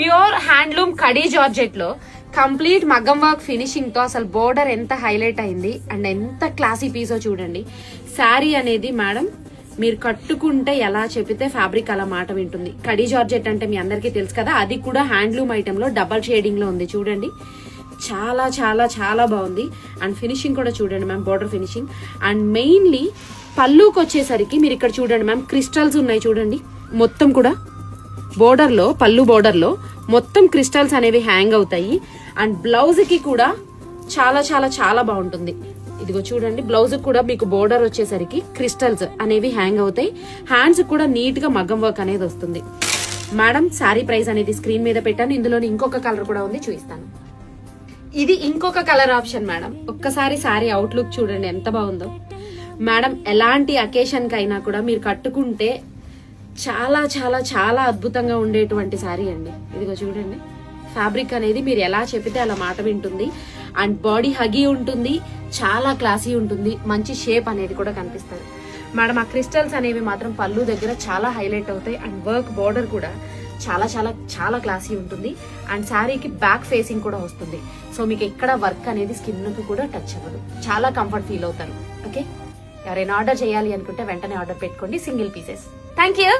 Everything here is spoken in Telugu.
ప్యూర్ హ్యాండ్లూమ్ కడీ జార్జెట్ లో కంప్లీట్ మగ్గం వర్క్ ఫినిషింగ్ తో అసలు బోర్డర్ ఎంత హైలైట్ అయింది అండ్ ఎంత క్లాసీ పీసో చూడండి. శారీ అనేది మేడం మీరు కట్టుకుంటే ఎలా చెప్పితే ఫ్యాబ్రిక్ అలా మాట వింటుంది. కడీ జార్జెట్ అంటే మీ అందరికీ తెలుసు కదా, అది కూడా హ్యాండ్లూమ్ ఐటమ్ లో డబల్ షేడింగ్ లో ఉంది చూడండి. చాలా చాలా చాలా బాగుంది. అండ్ ఫినిషింగ్ కూడా చూడండి ma'am, border finishing. And mainly పళ్ళుకి వచ్చేసరికి మీరు ఇక్కడ చూడండి మ్యామ్, క్రిస్టల్స్ ఉన్నాయి చూడండి. మొత్తం కూడా బోర్డర్ లో, పళ్ళు బోర్డర్ లో మొత్తం క్రిస్టల్స్ అనేవి హ్యాంగ్ అవుతాయి. అండ్ బ్లౌజ్ కి కూడా చాలా చాలా చాలా బాగుంటుంది. ఇదిగో చూడండి, బ్లౌజ్ కూడా మీకు బోర్డర్ వచ్చేసరికి క్రిస్టల్స్ అనేవి హ్యాంగ్ అవుతాయి. హ్యాండ్స్ కూడా నీట్ గా మగ్గం వర్క్ అనేది వస్తుంది. మేడం శారీ ప్రైస్ అనేది స్క్రీన్ మీద పెట్టాను. ఇందులోని ఇంకొక కలర్ కూడా ఉంది, చూపిస్తాను. ఇది ఇంకొక కలర్ ఆప్షన్ మేడం. ఒక్కసారి శారీ అవుట్లుక్ చూడండి ఎంత బాగుందో మేడం. ఎలాంటి అకేషన్ కైనా కూడా మీరు కట్టుకుంటే చాలా చాలా చాలా అద్భుతంగా ఉండేటువంటి శారీ అండి. ఇదిగో చూడండి, ఫ్యాబ్రిక్ అనేది మీరు ఎలా చెప్పితే అలా మాట వింటుంది. అండ్ బాడీ హగీ ఉంటుంది, చాలా క్లాసీ ఉంటుంది, మంచి షేప్ అనేది కూడా కనిపిస్తుంది మేడం. ఆ క్రిస్టల్స్ అనేవి మాత్రం పళ్ళు దగ్గర చాలా హైలైట్ అవుతాయి. అండ్ వర్క్ బోర్డర్ కూడా చాలా చాలా చాలా క్లాసీ ఉంటుంది. అండ్ శారీకి బ్యాక్ ఫేసింగ్ కూడా వస్తుంది. సో మీకు ఎక్కడ వర్క్ అనేది స్కిన్ కు కూడా టచ్ అవ్వదు, చాలా కంఫర్ట్ ఫీల్ అవుతారు. ఓకే, ఎవరైనా ఆర్డర్ చేయాలి అనుకుంటే వెంటనే ఆర్డర్ పెట్టుకోండి, సింగిల్ పీసెస్. Thank you.